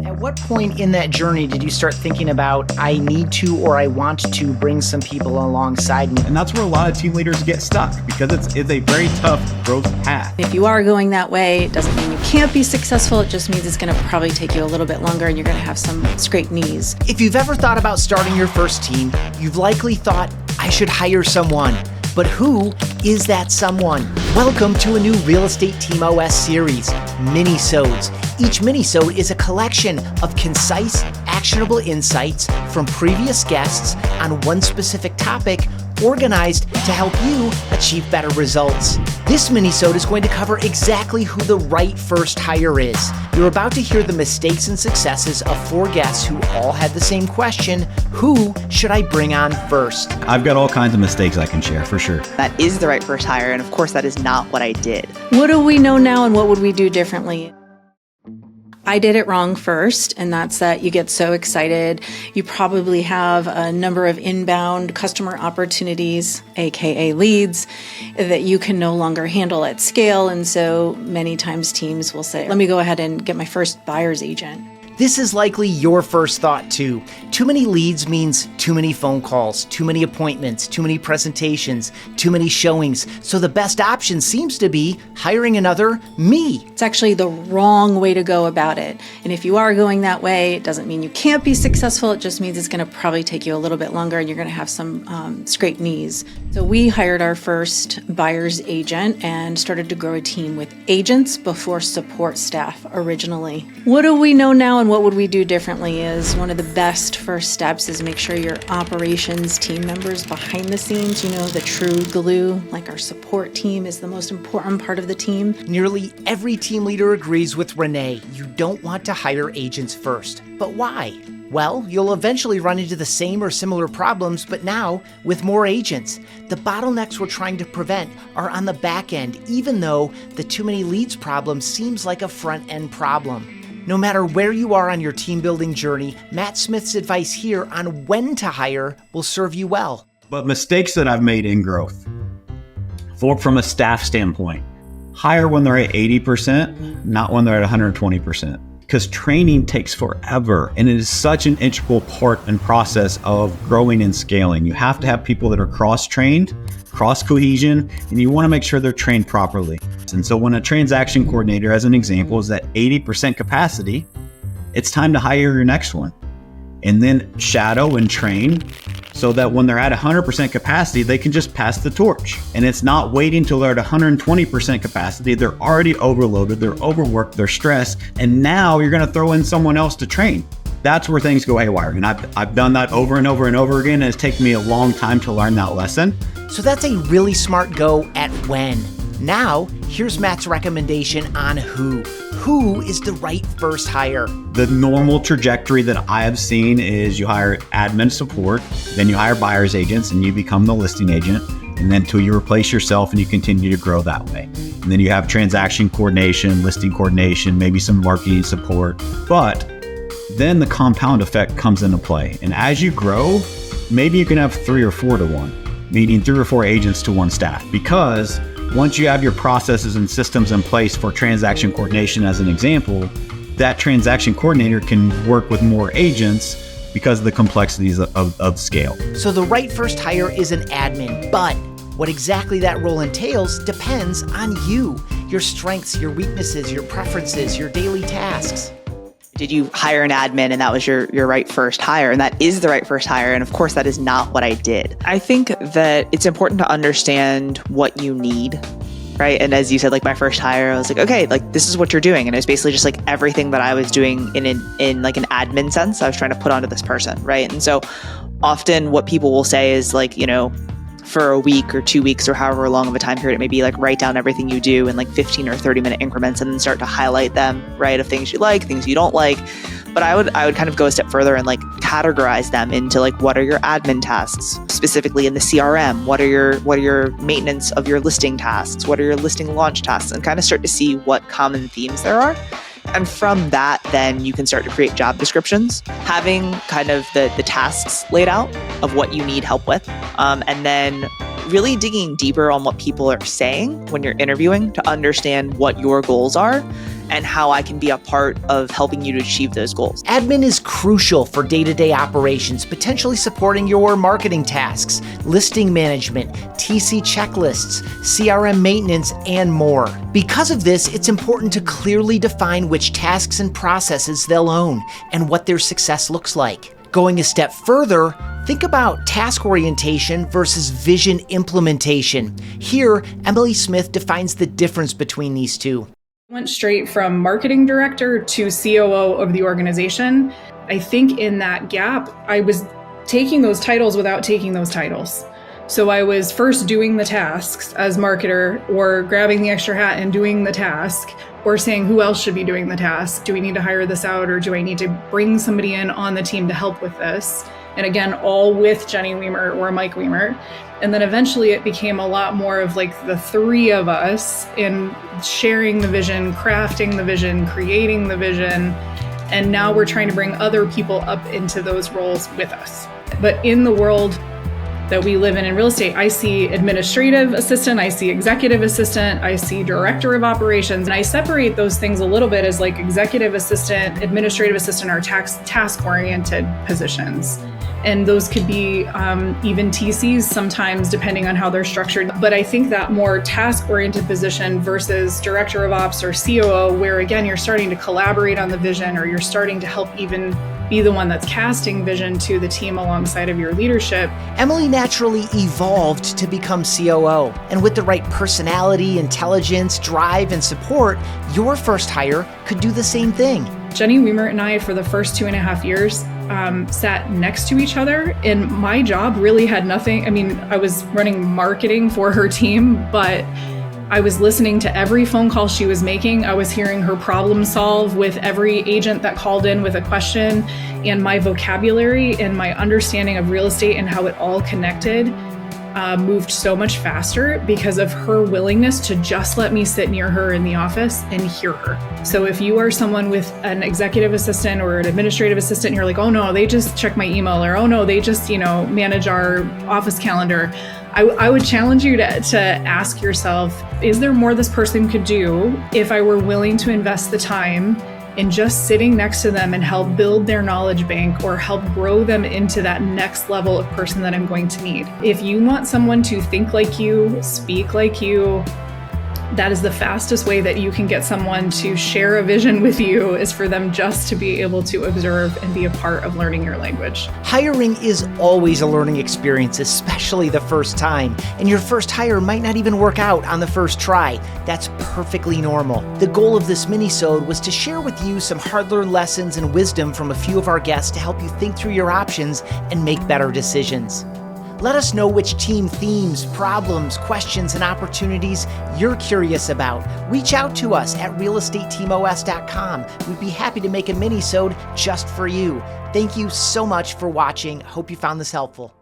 At what point in that journey did you start thinking about, I need to or I want to bring some people alongside me? And that's where a lot of team leaders get stuck because it's a very tough growth path. If you are going that way, it doesn't mean you can't be successful. It just means it's going to probably take you a little bit longer and you're going to have some scraped knees. If you've ever thought about starting your first team, you've likely thought, I should hire someone. But who is that someone? Welcome to a new Real Estate Team OS series, Minisodes. Each Minisode is a collection of concise, actionable insights from previous guests on one specific topic, organized to help you achieve better results. This Minisode is going to cover exactly who the right first hire is. You're about to hear the mistakes and successes of 4 guests who all had the same question: who should I bring on first? I've got all kinds of mistakes I can share for sure. That is the right first hire, and of course that is not what I did. What do we know now and what would we do differently? I did it wrong first, and that's that you get so excited. You probably have a number of inbound customer opportunities, aka leads, that you can no longer handle at scale. And so many times teams will say, let me go ahead and get my first buyer's agent. This is likely your first thought too. Too many leads means too many phone calls, too many appointments, too many presentations, too many showings. So the best option seems to be hiring another me. It's actually the wrong way to go about it. And if you are going that way, it doesn't mean you can't be successful. It just means it's going to probably take you a little bit longer and you're going to have some scraped knees. So we hired our first buyer's agent and started to grow a team with agents before support staff originally. What do we know now and what would we do differently is one of the best first steps is make sure your operations team members behind the scenes, the true glue, like our support team is the most important part of the team. Nearly every team leader agrees with Renee. You don't want to hire agents first. But why? Well, you'll eventually run into the same or similar problems, but now with more agents. The bottlenecks we're trying to prevent are on the back end, even though the too many leads problem seems like a front end problem. No matter where you are on your team building journey, Matt Smith's advice here on when to hire will serve you well. But mistakes that I've made in growth, from a staff standpoint, hire when they're at 80%, not when they're at 120%. Because training takes forever, and it is such an integral part and process of growing and scaling. You have to have people that are cross-trained, cross-cohesion, and you want to make sure they're trained properly. And so when a transaction coordinator, as an example, is at 80% capacity, it's time to hire your next one. And then shadow and train so that when they're at 100% capacity, they can just pass the torch. And it's not waiting till they're at 120% capacity. They're already overloaded, they're overworked, they're stressed, and now you're gonna throw in someone else to train. That's where things go haywire. And I've done that over and over and over again, and it's taken me a long time to learn that lesson. So that's a really smart go at when. Now, here's Matt's recommendation on who. Who is the right first hire? The normal trajectory that I have seen is you hire admin support, then you hire buyer's agents, and you become the listing agent, and then until you replace yourself and you continue to grow that way. And then you have transaction coordination, listing coordination, maybe some marketing support. But then the compound effect comes into play. And as you grow, maybe you can have 3 or 4 to 1, meaning 3 or 4 agents to 1 staff, because once you have your processes and systems in place for transaction coordination, as an example, that transaction coordinator can work with more agents because of the complexities of scale. So the right first hire is an admin, but what exactly that role entails depends on you, your strengths, your weaknesses, your preferences, your daily tasks. Did you hire an admin and that was your right first hire? And that is the right first hire. And of course, that is not what I did. I think that it's important to understand what you need, right? And as you said, like my first hire, I was like, okay, like this is what you're doing. And it was basically just like everything that I was doing in like an admin sense, I was trying to put onto this person, right? And so often what people will say is like, for a week or 2 weeks or however long of a time period it may be, like write down everything you do in like 15 or 30-minute increments and then start to highlight them, right, of things you like, things you don't like. But I would kind of go a step further and like categorize them into like, what are your admin tasks, specifically in the CRM? What are your maintenance of your listing tasks? What are your listing launch tasks? And kind of start to see what common themes there are. And from that, then you can start to create job descriptions, having kind of the tasks laid out of what you need help with, and then really digging deeper on what people are saying when you're interviewing to understand what your goals are and how I can be a part of helping you to achieve those goals. Admin is crucial for day-to-day operations, potentially supporting your marketing tasks, listing management, TC checklists, CRM maintenance, and more. Because of this, it's important to clearly define which tasks and processes they'll own and what their success looks like. Going a step further, think about task orientation versus vision implementation. Here, Emily Smith defines the difference between these two. Went straight from marketing director to COO of the organization. I think in that gap, I was taking those titles without taking those titles. So I was first doing the tasks as marketer, or grabbing the extra hat and doing the task, or saying who else should be doing the task. Do we need to hire this out, or do I need to bring somebody in on the team to help with this? And again, all with Jenny Weimer or Mike Weimer. And then eventually it became a lot more of like the three of us in sharing the vision, crafting the vision, creating the vision. And now we're trying to bring other people up into those roles with us. But in the world that we live in real estate, I see administrative assistant, I see executive assistant, I see director of operations. And I separate those things a little bit as like executive assistant, administrative assistant are task-oriented positions. And those could be even TCs sometimes, depending on how they're structured. But I think that more task-oriented position versus director of ops or COO, where again, you're starting to collaborate on the vision, or you're starting to help even be the one that's casting vision to the team alongside of your leadership. Emily naturally evolved to become COO, and with the right personality, intelligence, drive, and support, your first hire could do the same thing. Jenny Weimer and I, for the first 2.5 years, sat next to each other, and my job really had nothing. I mean, I was running marketing for her team, but I was listening to every phone call she was making. I was hearing her problem solve with every agent that called in with a question, and my vocabulary and my understanding of real estate and how it all connected moved so much faster because of her willingness to just let me sit near her in the office and hear her. So if you are someone with an executive assistant or an administrative assistant, and you're like, oh no, they just check my email, or oh no, they just, manage our office calendar. I would challenge you to ask yourself, is there more this person could do if I were willing to invest the time in just sitting next to them and help build their knowledge bank or help grow them into that next level of person that I'm going to need? If you want someone to think like you, speak like you, that is the fastest way that you can get someone to share a vision with you, is for them just to be able to observe and be a part of learning your language. Hiring is always a learning experience, especially the first time, and your first hire might not even work out on the first try. That's perfectly normal. The goal of this minisode was to share with you some hard-learned lessons and wisdom from a few of our guests to help you think through your options and make better decisions. Let us know which team themes, problems, questions, and opportunities you're curious about. Reach out to us at realestateteamos.com. We'd be happy to make a minisode just for you. Thank you so much for watching. Hope you found this helpful.